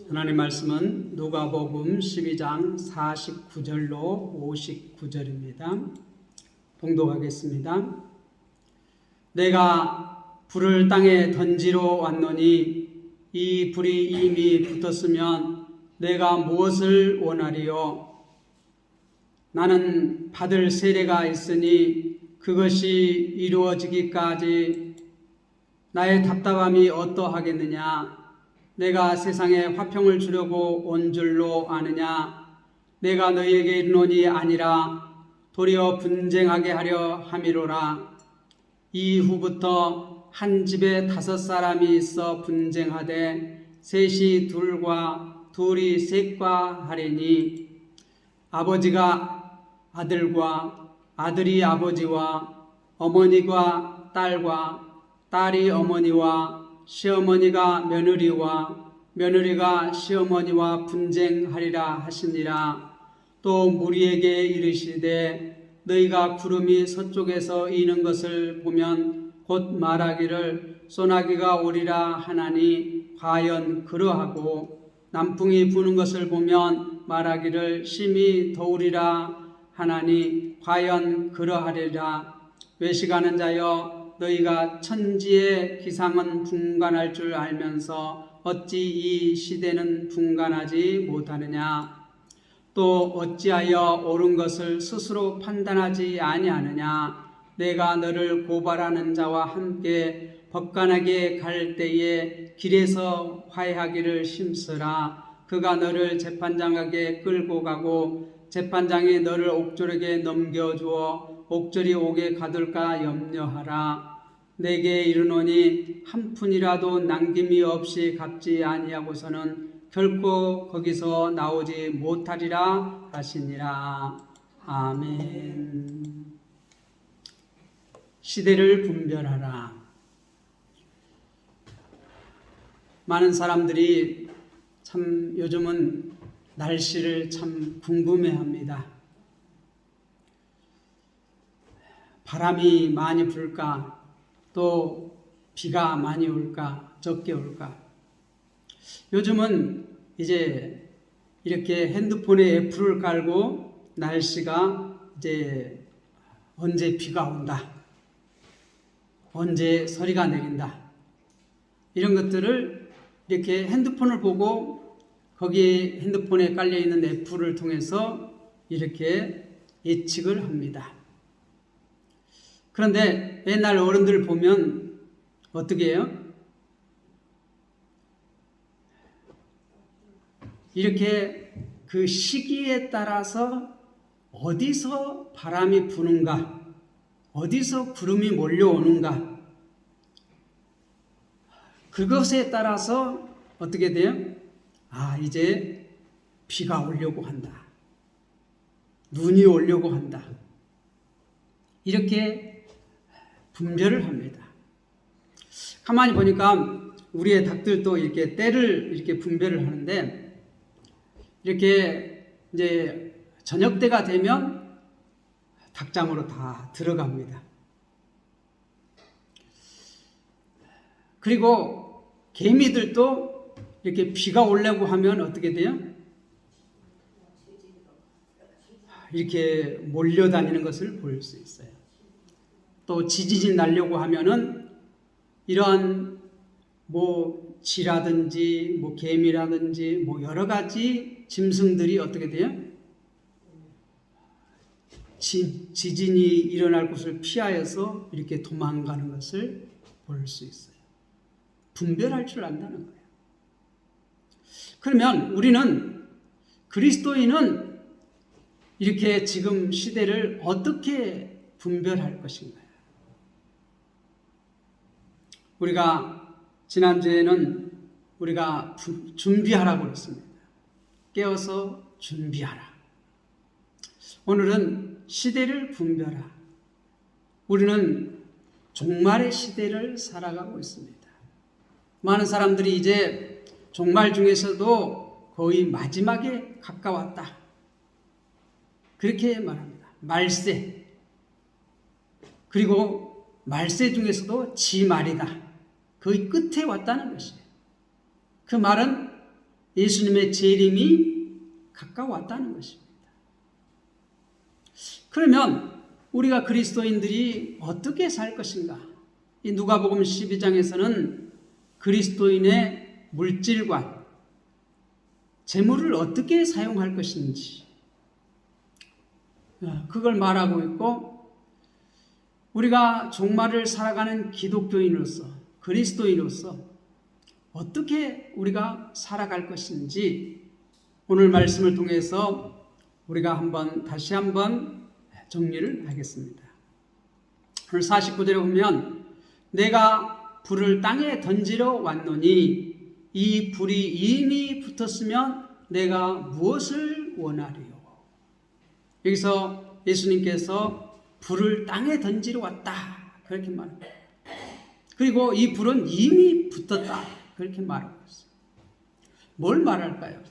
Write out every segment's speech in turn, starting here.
하나님 말씀은 누가복음 12장 49절로 59절입니다. 봉독하겠습니다. 내가 불을 땅에 던지러 왔노니 이 불이 이미 붙었으면 내가 무엇을 원하리요? 나는 받을 세례가 있으니 그것이 이루어지기까지 나의 답답함이 어떠하겠느냐? 내가 세상에 화평을 주려고 온 줄로 아느냐? 내가 너희에게 이르노니 아니라 도리어 분쟁하게 하려 함이로라. 이후부터 한 집에 5사람이 있어 분쟁하되 셋이 둘과 둘이 셋과 하리니 아버지가 아들과 아들이 아버지와 어머니가 딸과 딸이 어머니와 시어머니가 며느리와 며느리가 시어머니와 분쟁하리라 하시니라. 또 무리에게 이르시되 너희가 구름이 서쪽에서 이는 것을 보면 곧 말하기를 소나기가 오리라 하나니 과연 그러하고 남풍이 부는 것을 보면 말하기를 심히 더우리라 하나니 과연 그러하리라. 외식하는 자여 너희가 천지의 기상은 분간할 줄 알면서 어찌 이 시대는 분간하지 못하느냐? 또 어찌하여 옳은 것을 스스로 판단하지 아니하느냐? 내가 너를 고발하는 자와 함께 법관에게 갈 때에 길에서 화해하기를 심쓰라. 그가 너를 재판장에게 끌고 가고 재판장이 너를 옥졸에게 넘겨주어 옥졸이 옥에 가둘까 염려하라. 내게 이르노니 한 푼이라도 남김이 없이 갚지 아니하고서는 결코 거기서 나오지 못하리라 하시니라. 아멘. 시대를 분별하라. 많은 사람들이 참 요즘은 날씨를 참 궁금해합니다. 바람이 많이 불까? 또 비가 많이 올까? 적게 올까? 요즘은 이제 이렇게 핸드폰에 애플을 깔고 날씨가 이제 언제 비가 온다, 언제 서리가 내린다, 이런 것들을 이렇게 핸드폰을 보고 거기에 핸드폰에 깔려있는 애플을 통해서 이렇게 예측을 합니다. 그런데 옛날 어른들 보면 어떻게 해요? 이렇게 그 시기에 따라서 어디서 바람이 부는가, 어디서 구름이 몰려오는가, 그것에 따라서 어떻게 돼요? 아, 이제 비가 오려고 한다, 눈이 오려고 한다, 이렇게 분별을 합니다. 가만히 보니까 우리의 닭들도 이렇게 때를 이렇게 분별을 하는데, 이렇게 이제 저녁 때가 되면 닭장으로 다 들어갑니다. 그리고 개미들도 이렇게 비가 오려고 하면 어떻게 돼요? 이렇게 몰려다니는 것을 볼 수 있어요. 또 지진이 나려고 하면은 이런 뭐 쥐라든지 뭐 개미라든지 뭐 여러 가지 짐승들이 어떻게 돼요? 지진이 일어날 곳을 피하여서 이렇게 도망가는 것을 볼 수 있어요. 분별할 줄 안다는 거예요. 그러면 우리는, 그리스도인은 이렇게 지금 시대를 어떻게 분별할 것인가요? 우리가 지난주에는 우리가 준비하라고 했습니다. 깨어서 준비하라. 오늘은 시대를 분별하라. 우리는 종말의 시대를 살아가고 있습니다. 많은 사람들이 이제 종말 중에서도 거의 마지막에 가까웠다, 그렇게 말합니다. 말세, 그리고 말세 중에서도 지말이다, 거의 끝에 왔다는 것이에요. 그 말은 예수님의 재림이 가까웠다는 것입니다. 그러면 우리가 그리스도인들이 어떻게 살 것인가? 이 누가복음 12장에서는 그리스도인의 물질관, 재물을 어떻게 사용할 것인지 그걸 말하고 있고, 우리가 종말을 살아가는 기독교인으로서, 그리스도인으로서 어떻게 우리가 살아갈 것인지 오늘 말씀을 통해서 우리가 다시 한번 정리를 하겠습니다. 오늘 49절에 보면 내가 불을 땅에 던지러 왔노니 이 불이 이미 붙었으면 내가 무엇을 원하리요? 여기서 예수님께서 불을 땅에 던지러 왔다 그렇게 말합니다. 그리고 이 불은 이미 붙었다 그렇게 말하고 있어요. 뭘 말할까요?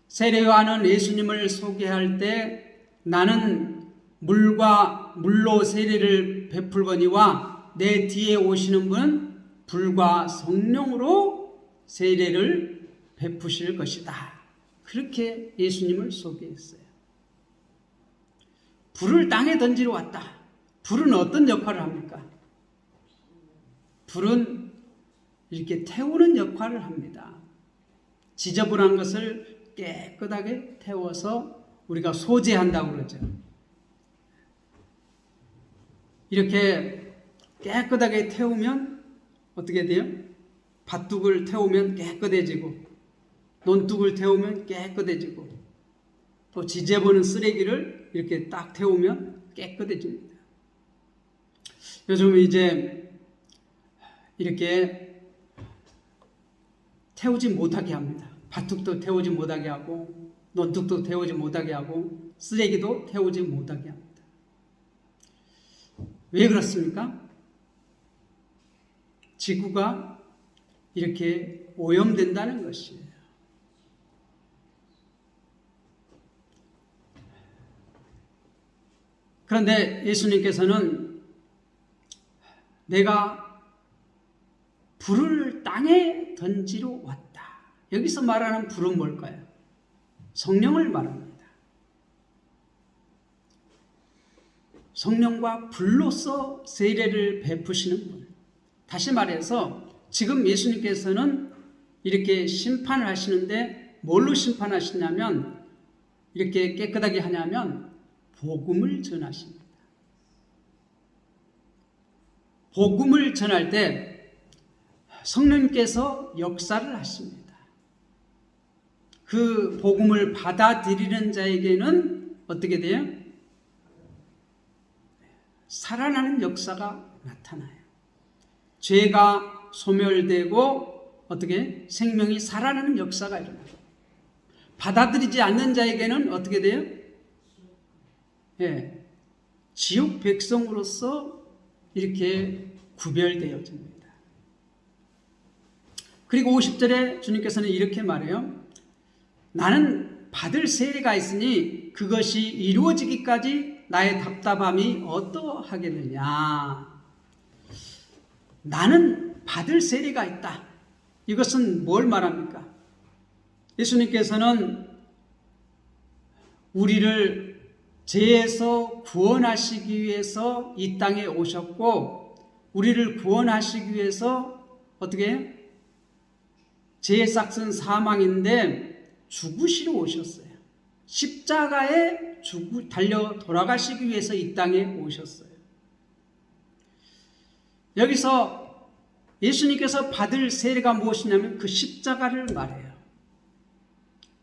세례요한은 예수님을 소개할 때 나는 물로 세례를 베풀거니와 내 뒤에 오시는 분은 불과 성령으로 세례를 베푸실 것이다. 그렇게 예수님을 소개했어요. 불을 땅에 던지러 왔다. 불은 어떤 역할을 합니까? 불은 이렇게 태우는 역할을 합니다. 지저분한 것을 깨끗하게 태워서 우리가 소재한다고 그러죠. 이렇게 깨끗하게 태우면 어떻게 돼요? 밭둑을 태우면 깨끗해지고, 논둑을 태우면 깨끗해지고, 또 지저분한 쓰레기를 이렇게 딱 태우면 깨끗해집니다. 요즘 이제 이렇게 태우지 못하게 합니다. 밭둑도 태우지 못하게 하고, 논둑도 태우지 못하게 하고, 쓰레기도 태우지 못하게 합니다. 왜 그렇습니까? 지구가 이렇게 오염된다는 것이에요. 그런데 예수님께서는 내가 불을 땅에 던지러 왔다. 여기서 말하는 불은 뭘까요? 성령을 말합니다. 성령과 불로서 세례를 베푸시는 분. 다시 말해서 지금 예수님께서는 이렇게 심판을 하시는데 뭘로 심판하시냐면, 이렇게 깨끗하게 하냐면 복음을 전하십니다. 복음을 전할 때 성령님께서 역사를 하십니다. 그 복음을 받아들이는 자에게는 어떻게 돼요? 살아나는 역사가 나타나요. 죄가 소멸되고 어떻게 생명이 살아나는 역사가 일어나요. 받아들이지 않는 자에게는 어떻게 돼요? 지옥 백성으로서 이렇게 구별되어집니다. 그리고 50절에 주님께서는 이렇게 말해요. 나는 받을 세례가 있으니 그것이 이루어지기까지 나의 답답함이 어떠하겠느냐. 나는 받을 세례가 있다. 이것은 뭘 말합니까? 예수님께서는 우리를 죄에서 구원하시기 위해서 이 땅에 오셨고, 우리를 구원하시기 위해서 어떻게 죄의 싹은 사망인데 죽으시러 오셨어요. 십자가에 달려 돌아가시기 위해서 이 땅에 오셨어요. 여기서 예수님께서 받을 세례가 무엇이냐면 그 십자가를 말해요.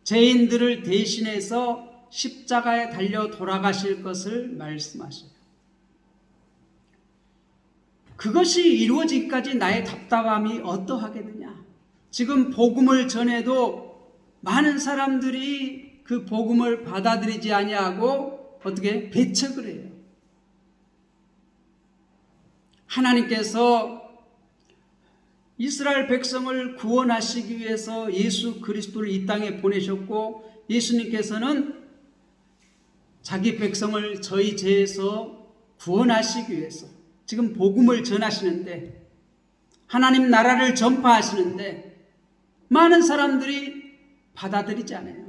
죄인들을 대신해서 십자가에 달려 돌아가실 것을 말씀하셔요. 그것이 이루어지기까지 나의 답답함이 어떠하겠느냐. 지금 복음을 전해도 많은 사람들이 그 복음을 받아들이지 아니하고 어떻게 배척을 해요. 하나님께서 이스라엘 백성을 구원하시기 위해서 예수 그리스도를 이 땅에 보내셨고, 예수님께서는 자기 백성을 저희 죄에서 구원하시기 위해서 지금 복음을 전하시는데, 하나님 나라를 전파하시는데 많은 사람들이 받아들이지 않아요.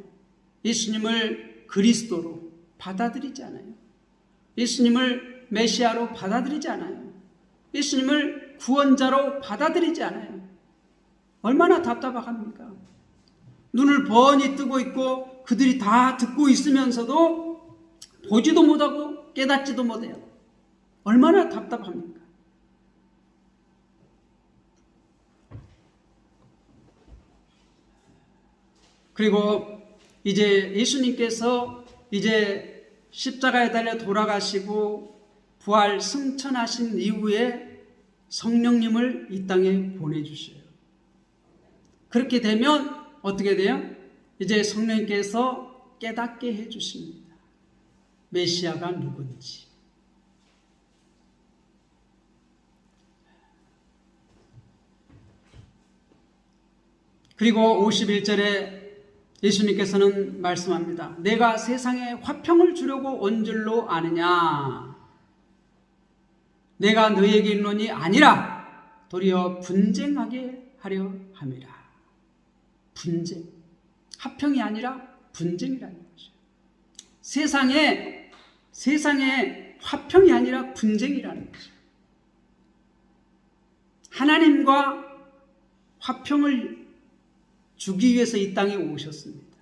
예수님을 그리스도로 받아들이지 않아요. 예수님을 메시아로 받아들이지 않아요. 예수님을 구원자로 받아들이지 않아요. 얼마나 답답합니까? 눈을 번히 뜨고 있고 그들이 다 듣고 있으면서도 보지도 못하고 깨닫지도 못해요. 얼마나 답답합니까? 그리고 이제 예수님께서 이제 십자가에 달려 돌아가시고 부활 승천하신 이후에 성령님을 이 땅에 보내주셔요. 그렇게 되면 어떻게 돼요? 이제 성령님께서 깨닫게 해주십니다. 메시아가 누군지. 그리고 51절에 예수님께서는 말씀합니다. 내가 세상에 화평을 주려고 온 줄로 아느냐? 내가 너에게 이르노니 아니라 도리어 분쟁하게 하려 함이라. 분쟁. 화평이 아니라 분쟁이라는 거죠. 세상에 화평이 아니라 분쟁이라는 거죠. 하나님과 화평을 주기 위해서 이 땅에 오셨습니다.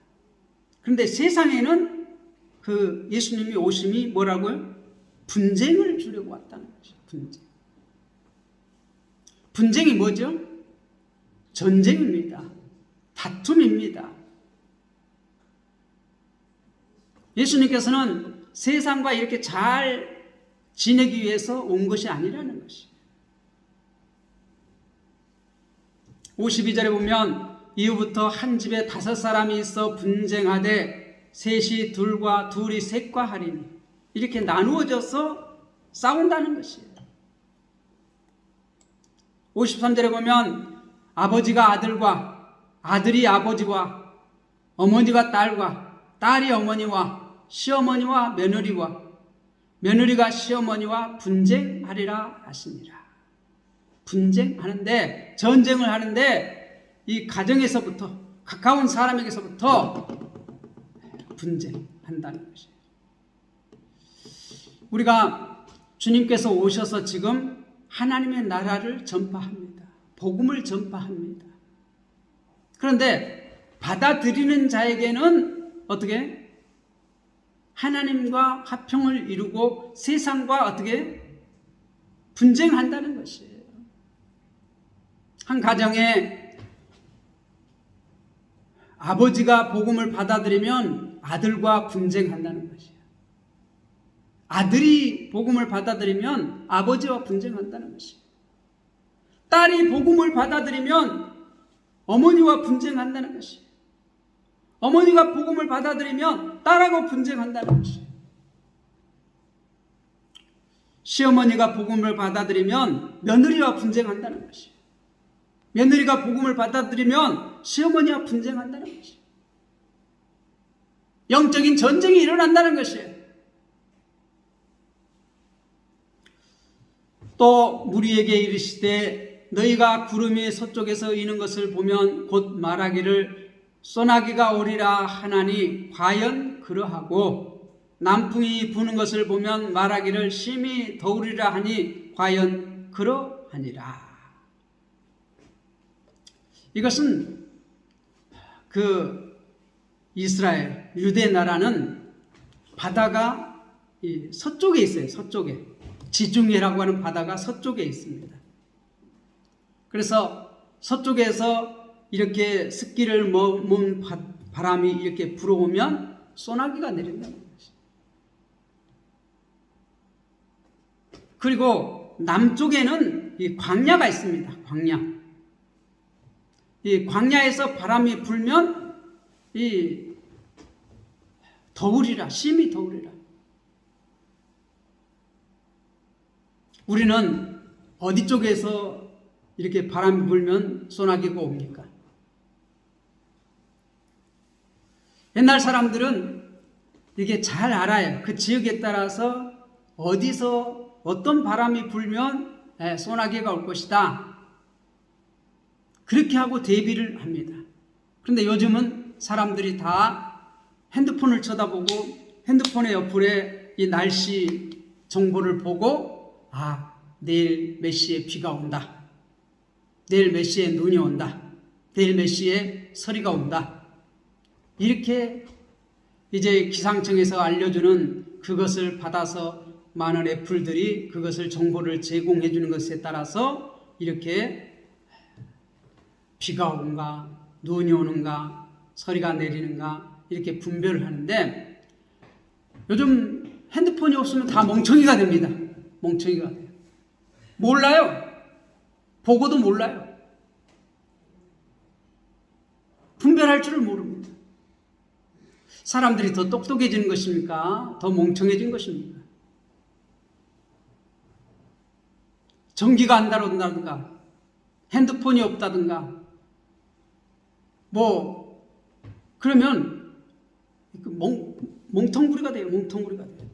그런데 세상에는 그 예수님이 오심이 뭐라고요? 분쟁을 주려고 왔다는 거죠. 분쟁. 분쟁이 뭐죠? 전쟁입니다. 다툼입니다. 예수님께서는 세상과 이렇게 잘 지내기 위해서 온 것이 아니라는 것이에요. 52절에 보면 이후부터 한 집에 5사람이 있어 분쟁하되 셋이 둘과 둘이 셋과 하리니 이렇게 나누어져서 싸운다는 것이에요. 53절에 보면 아버지가 아들과 아들이 아버지와 어머니가 딸과 딸이 어머니와 시어머니와 며느리와 며느리가 시어머니와 분쟁하리라 하시니라. 분쟁하는데 전쟁을 하는데 이 가정에서부터 가까운 사람에게서부터 분쟁한다는 것이에요. 우리가 주님께서 오셔서 지금 하나님의 나라를 전파합니다. 복음을 전파합니다. 그런데 받아들이는 자에게는 어떻게? 하나님과 화평을 이루고 세상과 어떻게? 분쟁한다는 것이에요. 한 가정에 아버지가 복음을 받아들이면 아들과 분쟁한다는 것이에요. 아들이 복음을 받아들이면 아버지와 분쟁한다는 것이에요. 딸이 복음을 받아들이면 어머니와 분쟁한다는 것이에요. 어머니가 복음을 받아들이면 딸하고 분쟁한다는 것이에요. 시어머니가 복음을 받아들이면 며느리와 분쟁한다는 것이에요. 며느리가 복음을 받아들이면 시어머니와 분쟁한다는 것이에요. 영적인 전쟁이 일어난다는 것이에요. 또 무리에게 이르시되 너희가 구름이 서쪽에서 이는 것을 보면 곧 말하기를 소나기가 오리라 하나니 과연 그러하고 남풍이 부는 것을 보면 말하기를 심히 더우리라 하니 과연 그러하니라. 이것은 그 이스라엘 유대 나라는 바다가 서쪽에 있어요. 서쪽에 지중해라고 하는 바다가 서쪽에 있습니다. 그래서 서쪽에서 이렇게 습기를 머문 바람이 이렇게 불어오면 소나기가 내린다는 것이죠. 그리고 남쪽에는 이 광야가 있습니다. 광야. 이 광야에서 바람이 불면 이 더우리라, 심히 더우리라. 우리는 어디 쪽에서 이렇게 바람이 불면 소나기가 옵니까? 옛날 사람들은 이게 잘 알아요. 그 지역에 따라서 어디서 어떤 바람이 불면 소나기가 올 것이다. 그렇게 하고 대비를 합니다. 그런데 요즘은 사람들이 다 핸드폰을 쳐다보고 핸드폰의 옆에 이 날씨 정보를 보고 내일 몇 시에 비가 온다. 내일 몇 시에 눈이 온다. 내일 몇 시에 서리가 온다. 이렇게 이제 기상청에서 알려주는 그것을 받아서 많은 애플들이 그것을 정보를 제공해 주는 것에 따라서 이렇게 비가 오는가, 눈이 오는가, 서리가 내리는가 이렇게 분별을 하는데 요즘 핸드폰이 없으면 다 멍청이가 됩니다. 멍청이가 돼요. 몰라요. 보고도 몰라요. 분별할 줄을 모릅니다. 사람들이 더 똑똑해지는 것입니까? 더 멍청해진 것입니까? 전기가 안 들어온다든가 핸드폰이 없다든가 그러면 멍텅구리가 돼요. 멍텅구리가 돼요.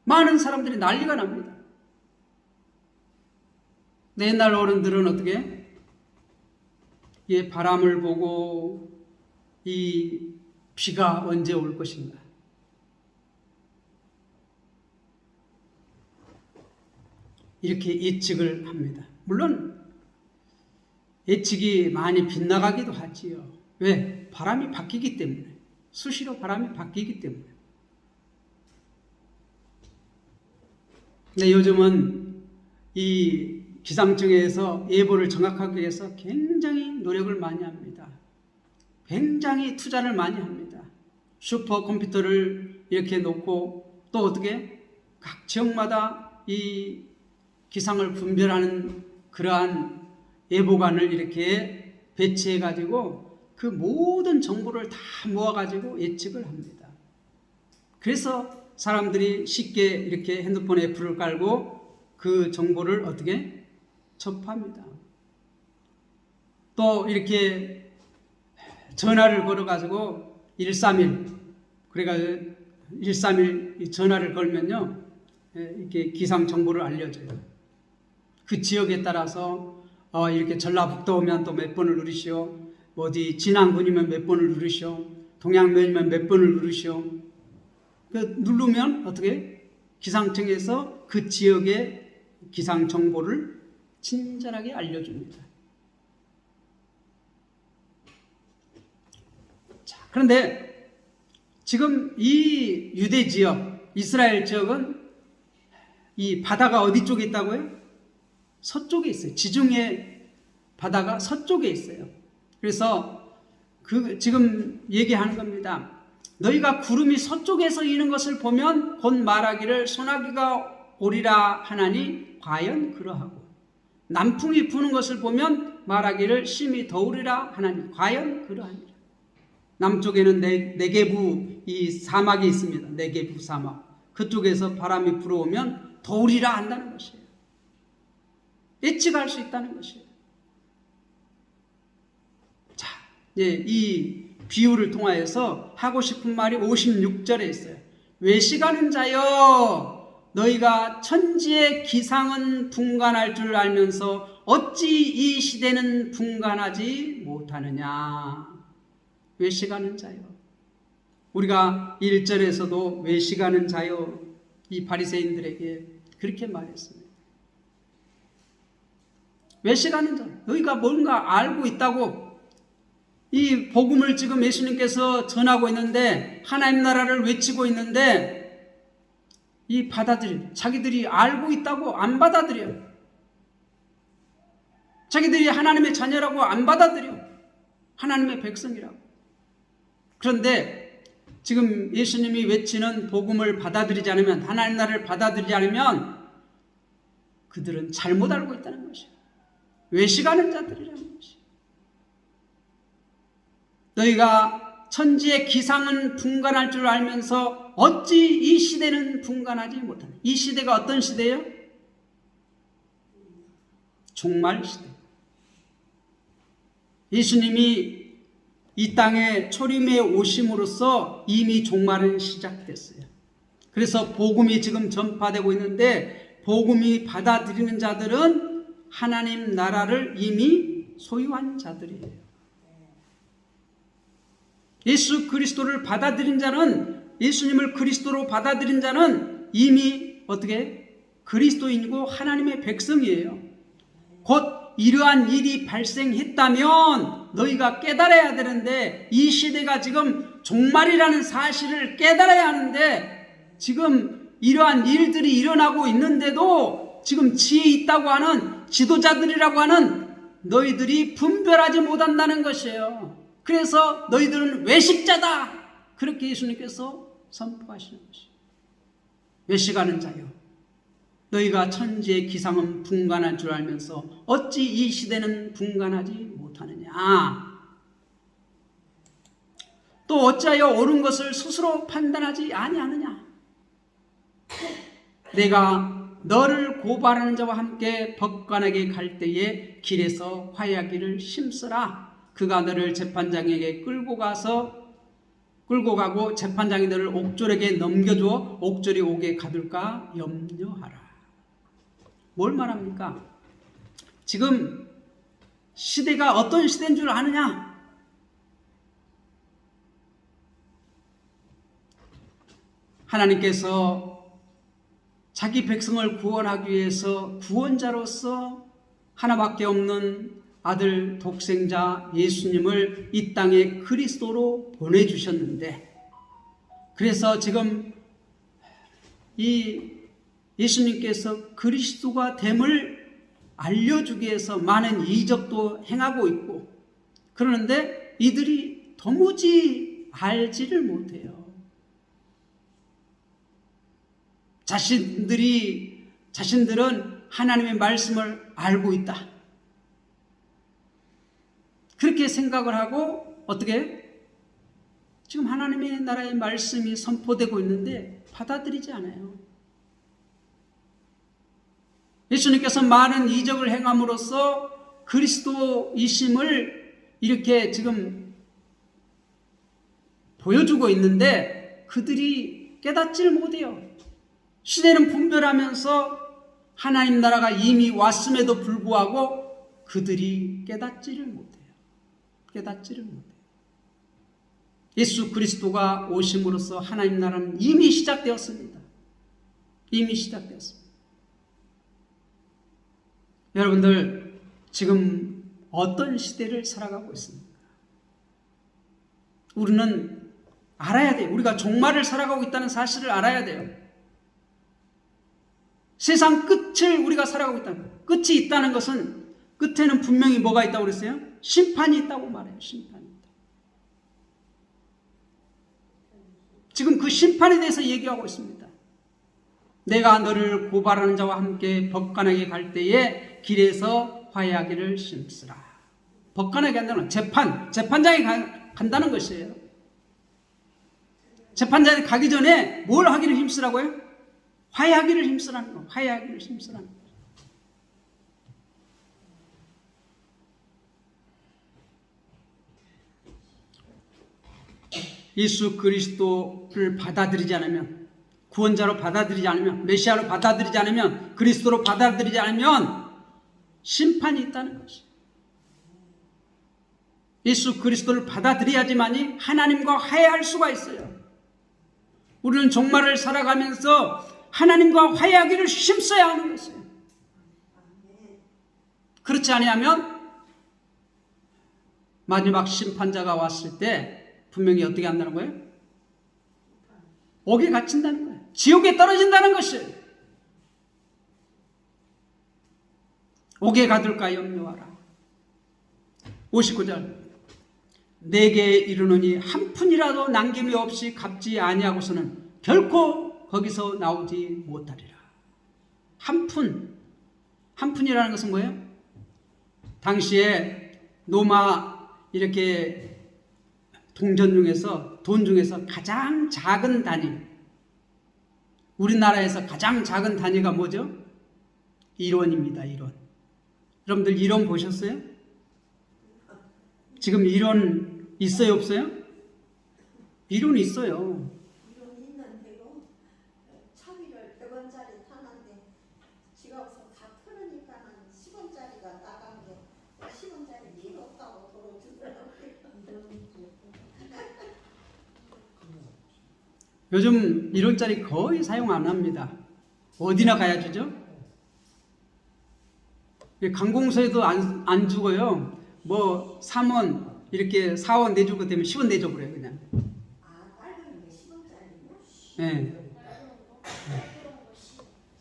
많은 사람들이 난리가 납니다. 옛날 어른들은 어떻게 바람을 보고 이 비가 언제 올 것인가 이렇게 예측을 합니다. 물론 예측이 많이 빗나가기도 하지요. 왜? 바람이 바뀌기 때문에. 수시로 바람이 바뀌기 때문에. 근데 요즘은 이 기상청에서 예보를 정확하게 위해서 굉장히 노력을 많이 합니다. 굉장히 투자를 많이 합니다. 슈퍼컴퓨터를 이렇게 놓고 또 어떻게 각 지역마다 이 기상을 분별하는 그러한 예보관을 이렇게 배치해 가지고 그 모든 정보를 다 모아 가지고 예측을 합니다. 그래서 사람들이 쉽게 이렇게 핸드폰에 애플을 깔고 그 정보를 어떻게 접합니다. 또 이렇게 전화를 걸어 가지고 131 그래가 131 전화를 걸면요 이렇게 기상 정보를 알려줘요. 그 지역에 따라서 이렇게 전라북도 오면 또 몇 번을 누르시오. 어디 진안군이면 몇 번을 누르시오. 동양면이면 몇 번을 누르시오. 누르면 어떻게 기상청에서 그 지역의 기상 정보를 친절하게 알려줍니다. 자, 그런데 지금 이 유대 지역, 이스라엘 지역은 이 바다가 어디 쪽에 있다고요? 서쪽에 있어요. 지중해 바다가 서쪽에 있어요. 그래서 지금 얘기하는 겁니다. 너희가 구름이 서쪽에서 이는 것을 보면 곧 말하기를 소나기가 오리라 하나니 과연 그러하고 남풍이 부는 것을 보면 말하기를 심히 더우리라 하나니 과연 그러하니라. 남쪽에는 네게부 이 사막이 있습니다. 네게부 사막. 그쪽에서 바람이 불어오면 더우리라 한다는 것이에요. 예측할 수 있다는 것이에요. 자, 이 비유를 통하여서 하고 싶은 말이 56절에 있어요. 외식하는 자여 너희가 천지의 기상은 분간할 줄 알면서 어찌 이 시대는 분간하지 못하느냐. 외식하는 자여. 우리가 1절에서도 외식하는 자여 이 바리새인들에게 그렇게 말했습니다. 외식하는 자, 너희가 뭔가 알고 있다고 이 복음을 지금 예수님께서 전하고 있는데 하나님 나라를 외치고 있는데 이 자기들이 알고 있다고 안 받아들여. 자기들이 하나님의 자녀라고 안 받아들여. 하나님의 백성이라고. 그런데 지금 예수님이 외치는 복음을 받아들이지 않으면 하나님 나라를 받아들이지 않으면 그들은 잘못 알고 있다는 것이에요. 외식하는 자들이라는 것이. 너희가 천지의 기상은 분간할 줄 알면서 어찌 이 시대는 분간하지 못하냐. 이 시대가 어떤 시대예요? 종말 시대. 예수님이 이 땅에 초림에 오심으로써 이미 종말은 시작됐어요. 그래서 복음이 지금 전파되고 있는데 복음이 받아들이는 자들은 하나님 나라를 이미 소유한 자들이에요. 예수 그리스도를 받아들인 자는, 예수님을 그리스도로 받아들인 자는 이미 어떻게 그리스도인이고 하나님의 백성이에요. 곧 이러한 일이 발생했다면 너희가 깨달아야 되는데, 이 시대가 지금 종말이라는 사실을 깨달아야 하는데, 지금 이러한 일들이 일어나고 있는데도 지금 지혜 있다고 하는 지도자들이라고 하는 너희들이 분별하지 못한다는 것이에요. 그래서 너희들은 외식자다, 그렇게 예수님께서 선포하시는 것이에요. 외식하는 자요, 너희가 천지의 기상은 분간할 줄 알면서 어찌 이 시대는 분간하지 못하느냐. 또 어찌하여 옳은 것을 스스로 판단하지 아니하느냐. 내가 너를 고발하는 자와 함께 법관에게 갈 때에 길에서 화해하기를 힘쓰라. 그가 너를 재판장에게 끌고 가고 재판장이 너를 옥졸에게 넘겨주어 옥졸이 옥에 가둘까 염려하라. 뭘 말합니까? 지금 시대가 어떤 시대인 줄 아느냐? 하나님께서 자기 백성을 구원하기 위해서 구원자로서 하나밖에 없는 아들 독생자 예수님을 이 땅에 그리스도로 보내주셨는데, 그래서 지금 이 예수님께서 그리스도가 됨을 알려주기 위해서 많은 이적도 행하고 있고, 그러는데 이들이 도무지 알지를 못해요. 자신들은 하나님의 말씀을 알고 있다, 그렇게 생각을 하고 어떻게 지금 하나님의 나라의 말씀이 선포되고 있는데 받아들이지 않아요. 예수님께서 많은 이적을 행함으로써 그리스도이심을 이렇게 지금 보여주고 있는데 그들이 깨닫지를 못해요. 시대는 분별하면서 하나님 나라가 이미 왔음에도 불구하고 그들이 깨닫지를 못해요. 예수 그리스도가 오심으로써 하나님 나라는 이미 시작되었습니다. 여러분들, 지금 어떤 시대를 살아가고 있습니까? 우리는 알아야 돼요. 우리가 종말을 살아가고 있다는 사실을 알아야 돼요. 세상 끝을 우리가 살아가고 있다는 거예요. 끝이 있다는 것은 끝에는 분명히 뭐가 있다고 그랬어요? 심판이 있다고 말해요. 심판이 있다. 지금 그 심판에 대해서 얘기하고 있습니다. 내가 너를 고발하는 자와 함께 법관에게 갈 때에 길에서 화해하기를 힘쓰라. 법관에게 간다는 재판장에 간다는 것이에요. 재판장에 가기 전에 뭘 하기를 힘쓰라고요? 화해하기를 힘쓰라는 거. 화해하기를 힘쓰라는 거. 예수 그리스도를 받아들이지 않으면, 구원자로 받아들이지 않으면, 메시아로 받아들이지 않으면, 그리스도로 받아들이지 않으면 심판이 있다는 것이에요. 예수 그리스도를 받아들여야지만이 하나님과 화해할 수가 있어요. 우리는 종말을 살아가면서 하나님과 화해하기를 힘써야 하는 것이에요. 그렇지 아니하면 마지막 심판자가 왔을 때 분명히 어떻게 한다는 거예요? 옥에 갇힌다는 거예요. 지옥에 떨어진다는 것이에요. 옥에 가둘까 염려하라. 59절. 내게 이르노니 한 푼이라도 남김이 없이 갚지 아니하고서는 결코 거기서 나오지 못하리라. 한 푼이라는 것은 뭐예요? 당시에 로마 이렇게 돈 중에서 가장 작은 단위, 우리나라에서 가장 작은 단위가 뭐죠? 1원입니다. 1원. 여러분들 1원 보셨어요? 지금 1원 있어요, 없어요? 1원 있어요. 1원 있는데요. 차비를 100원짜리 타는데 지갑에서 다 털으니까는 10원짜리가 나간 게 10원짜리 요즘 이런 자리 거의 사용 안 합니다. 어디나 가야 주죠? 관공서에도 안 주고요. 뭐 3원 이렇게 4원 내주고 되면 10원 내줘 버려요 그냥. 아, 빨간 게 10원짜리냐? 예.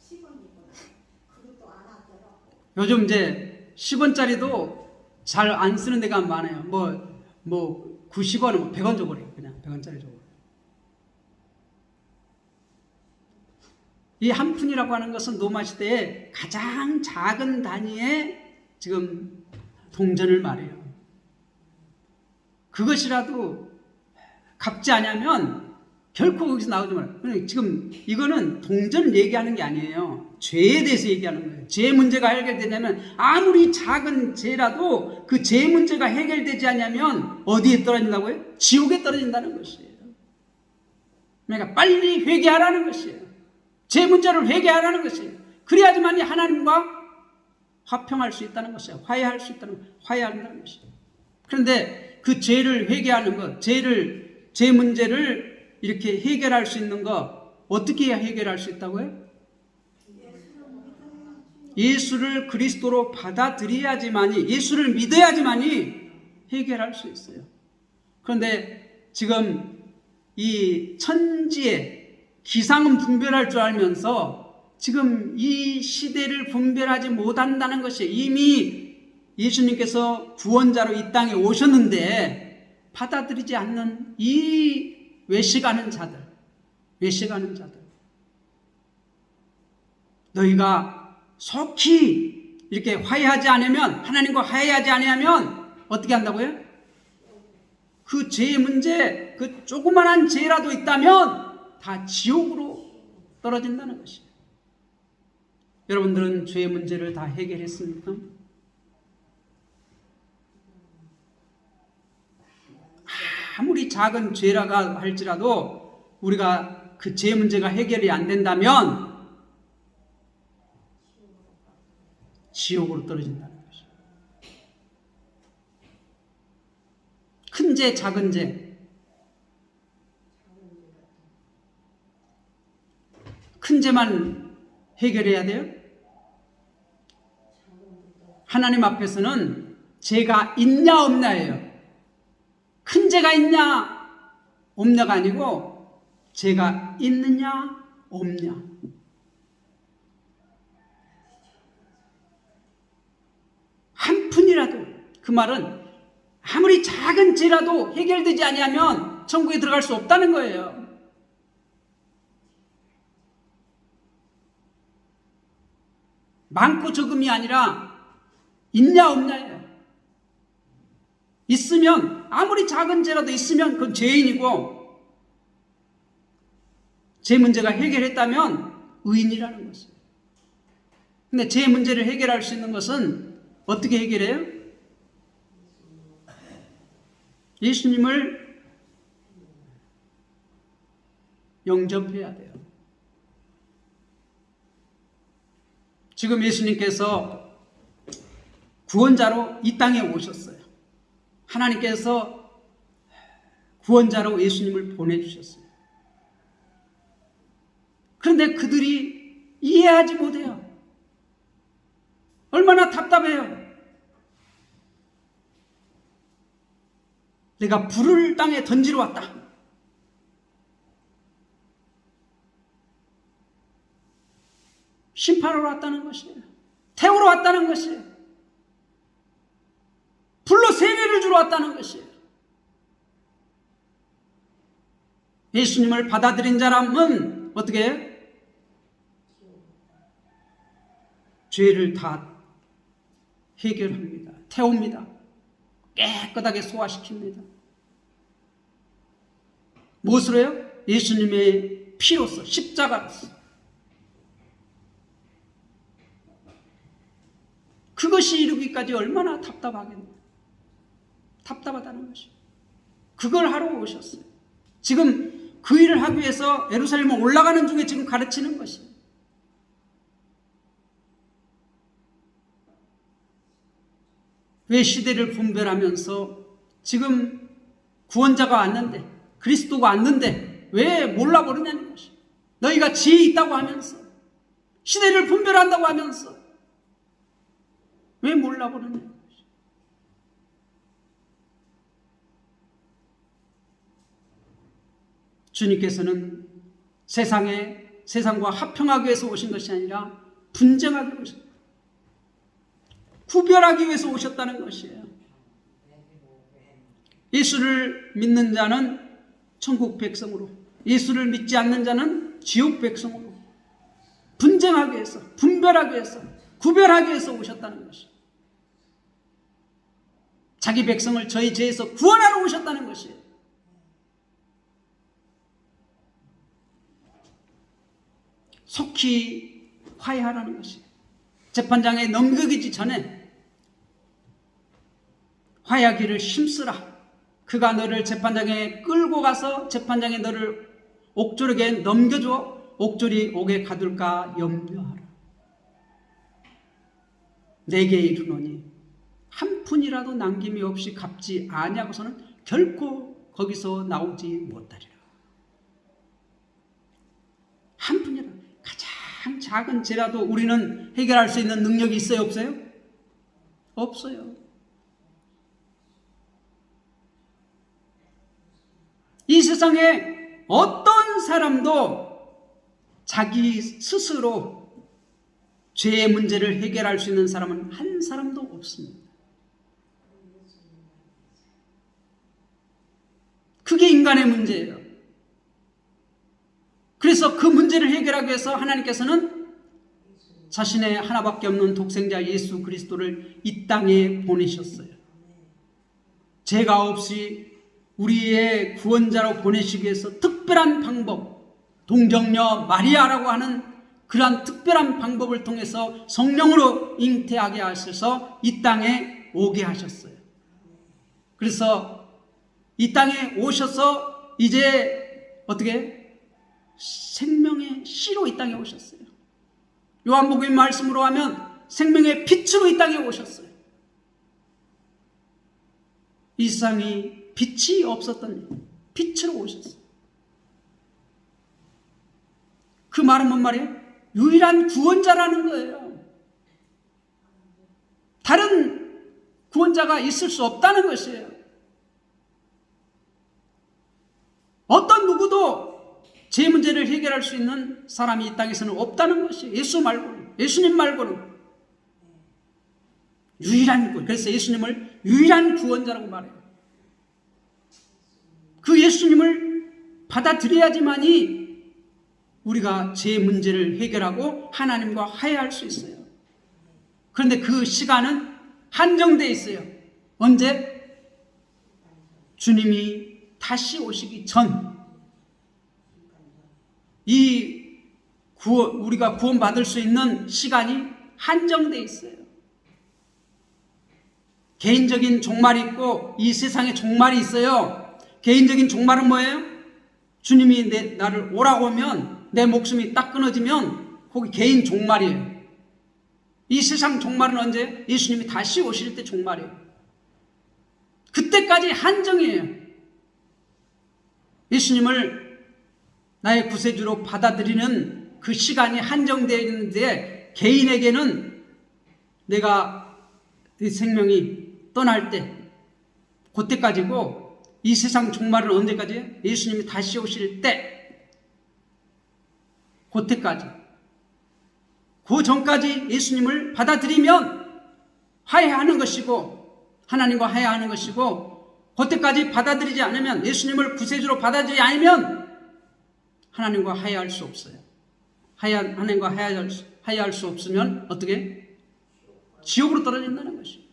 10원이구나. 그것도 안 하더라고. 요즘 이제 10원짜리도 잘 안 쓰는 데가 많아요. 뭐 90원, 100원 줘버려요. 그냥 100원짜리 줘버려요. 이 한 푼이라고 하는 것은 노마 시대에 가장 작은 단위의 지금 동전을 말해요. 그것이라도 갚지 않으면 결코 거기서 나오지 말아요. 지금 이거는 동전을 얘기하는 게 아니에요. 죄에 대해서 얘기하는 거예요. 죄 문제가 해결되냐면 아무리 작은 죄라도 그 죄 문제가 해결되지 않으면 어디에 떨어진다고요? 지옥에 떨어진다는 것이에요. 그러니까 빨리 회개하라는 것이에요. 죄 문제를 회개하라는 것이에요. 그래야지만 하나님과 화평할 수 있다는 것이에요. 화해할 수 있다는 것이에요. 화해한다는 것이에요. 그런데 그 죄를 회개하는 것, 죄 문제를 이렇게 해결할 수 있는 것, 어떻게 해야 해결할 수 있다고요? 예수를 그리스도로 받아들여야지만이, 예수를 믿어야지만이 해결할 수 있어요. 그런데 지금 이 천지에 기상은 분별할 줄 알면서 지금 이 시대를 분별하지 못한다는 것이 이미 예수님께서 구원자로 이 땅에 오셨는데 받아들이지 않는 이 외식하는 자들, 너희가 속히 이렇게 화해하지 않으면, 하나님과 화해하지 않으면 어떻게 한다고요? 그 죄의 문제, 그 조그만한 죄라도 있다면 다 지옥으로 떨어진다는 것이에요. 여러분들은 죄의 문제를 다 해결했습니까? 아무리 작은 죄라고 할지라도 우리가 그 죄 문제가 해결이 안 된다면 지옥으로 떨어진다는 것이에요. 큰 죄, 작은 죄, 큰 죄만 해결해야 돼요? 하나님 앞에서는 죄가 있냐 없냐예요. 큰 죄가 있냐 없냐가 아니고 죄가 있느냐 없냐. 한 푼이라도, 그 말은 아무리 작은 죄라도 해결되지 아니하면 천국에 들어갈 수 없다는 거예요. 많고 적음이 아니라 있냐 없냐예요. 있으면, 아무리 작은 죄라도 있으면 그건 죄인이고, 죄 문제가 해결했다면 의인이라는 것이에요. 근데 죄 문제를 해결할 수 있는 것은 어떻게 해결해요? 예수님을 영접해야 돼요. 지금 예수님께서 구원자로 이 땅에 오셨어요. 하나님께서 구원자로 예수님을 보내주셨어요. 그런데 그들이 이해하지 못해요. 얼마나 답답해요. 내가 불을 땅에 던지러 왔다. 심판하러 왔다는 것이에요. 태우러 왔다는 것이에요. 불로 세례를 주러 왔다는 것이에요. 예수님을 받아들인 사람은 어떻게 해요? 죄를 다 해결합니다. 태웁니다. 깨끗하게 소화시킵니다. 무엇으로 해요? 예수님의 피로서, 십자가로서. 그것이 이루기까지 얼마나 답답하겠나요? 답답하다는 것이에요. 그걸 하러 오셨어요. 지금 그 일을 하기 위해서 예루살렘에 올라가는 중에 지금 가르치는 것이에요. 왜 시대를 분별하면서 지금 구원자가 왔는데, 그리스도가 왔는데 왜 몰라버리냐는 것이. 너희가 지혜 있다고 하면서, 시대를 분별한다고 하면서 왜 몰라버리냐는 것이. 주님께서는 세상과 화평하기 위해서 오신 것이 아니라 분쟁하기 위해서, 구별하기 위해서 오셨다는 것이에요. 예수를 믿는 자는 천국 백성으로, 예수를 믿지 않는 자는 지옥 백성으로 분쟁하기 위해서, 분별하기 위해서, 구별하기 위해서 오셨다는 것이에요. 자기 백성을 저희 죄에서 구원하러 오셨다는 것이에요. 속히 화해하라는 것이에요. 재판장에 넘기기 전에 화해하기를 힘쓰라. 그가 너를 재판장에 끌고 가서 재판장에 너를 옥졸에게 넘겨줘 옥졸이 옥에 가둘까 염려하라. 내게 이르노니 한 푼이라도 남김이 없이 갚지 아니하고서는 결코 거기서 나오지 못하리라. 한 푼이라도, 가장 작은 죄라도 우리는 해결할 수 있는 능력이 있어요, 없어요? 없어요. 이 세상에 어떤 사람도 자기 스스로 죄의 문제를 해결할 수 있는 사람은 한 사람도 없습니다. 그게 인간의 문제예요. 그래서 그 문제를 해결하기 위해서 하나님께서는 자신의 하나밖에 없는 독생자 예수 그리스도를 이 땅에 보내셨어요. 죄가 없이 우리의 구원자로 보내시기 위해서 특별한 방법, 동정녀 마리아라고 하는 그러한 특별한 방법을 통해서 성령으로 잉태하게 하셔서 이 땅에 오게 하셨어요. 그래서 이 땅에 오셔서 이제 어떻게 생명의 씨로 이 땅에 오셨어요. 요한복음 말씀으로 하면 생명의 빛으로 이 땅에 오셨어요. 이 세상이 빛이 없었던 빛으로 오셨어요. 그 말은 뭔 말이에요? 유일한 구원자라는 거예요. 다른 구원자가 있을 수 없다는 것이에요. 어떤 누구도 제 문제를 해결할 수 있는 사람이 이 땅에서는 없다는 것이에요. 예수 말고는, 예수님 말고는. 유일한 구원. 그래서 예수님을 유일한 구원자라고 말해요. 그 예수님을 받아들여야지만이 우리가 제 문제를 해결하고 하나님과 화해할 수 있어요. 그런데 그 시간은 한정되어 있어요. 언제? 주님이 다시 오시기 전. 우리가 구원받을 수 있는 시간이 한정되어 있어요. 개인적인 종말이 있고 이 세상에 종말이 있어요. 개인적인 종말은 뭐예요? 주님이 나를 오라고 하면 내 목숨이 딱 끊어지면 거기 개인 종말이에요. 이 세상 종말은 언제? 예수님이 다시 오실 때 종말이에요. 그때까지 한정이에요. 예수님을 나의 구세주로 받아들이는 그 시간이 한정되어 있는데 개인에게는 내가 이 생명이 떠날 때 그때까지고 이 세상 종말은 언제까지예요? 예수님이 다시 오실 때 그때까지. 그 전까지 예수님을 받아들이면 화해하는 것이고 하나님과 화해하는 것이고 그때까지 받아들이지 않으면 예수님을 구세주로 받아들이지 않으면 하나님과 화해할 수 없어요. 하나님과 화해할 수 없으면 어떻게? 지옥으로 떨어진다는 것이에요.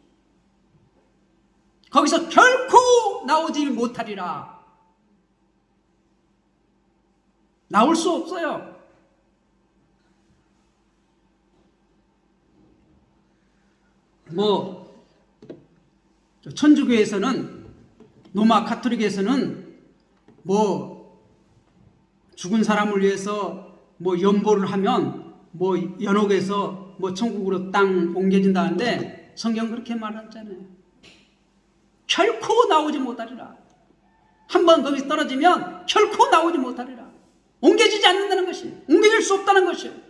거기서 결코 나오지 못하리라. 나올 수 없어요. 천주교에서는, 로마 가톨릭에서는 죽은 사람을 위해서 연보를 하면 연옥에서 천국으로 땅 옮겨진다는데 성경 그렇게 말하잖아요. 결코 나오지 못하리라. 한번 거기 떨어지면 결코 나오지 못하리라. 옮겨지지 않는다는 것이, 옮겨질 수 없다는 것이요.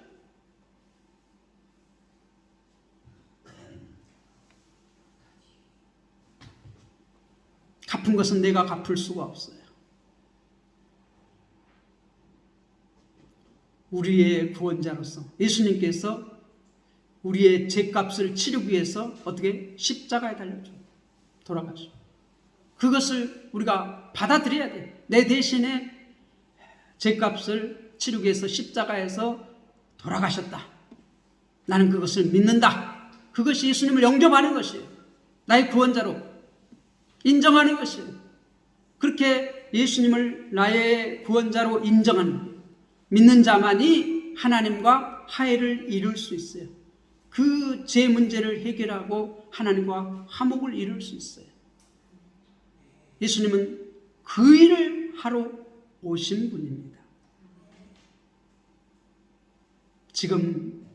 갚은 것은 내가 갚을 수가 없어요. 우리의 구원자로서 예수님께서 우리의 죄값을 치르기 위해서 어떻게 십자가에 달려줘 돌아가시고, 그것을 우리가 받아들여야 돼. 내 대신에 죄값을 치르기 위해서 십자가에서 돌아가셨다. 나는 그것을 믿는다. 그것이 예수님을 영접하는 것이에요. 나의 구원자로 인정하는 것이에요. 그렇게 예수님을 나의 구원자로 인정하는, 믿는 자만이 하나님과 화해를 이룰 수 있어요. 그 죄 문제를 해결하고 하나님과 화목을 이룰 수 있어요. 예수님은 그 일을 하러 오신 분입니다. 지금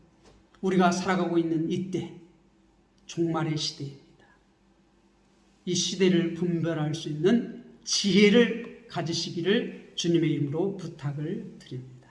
우리가 살아가고 있는 이때 종말의 시대입니다. 이 시대를 분별할 수 있는 지혜를 가지시기를 주님의 이름으로 부탁을 드립니다.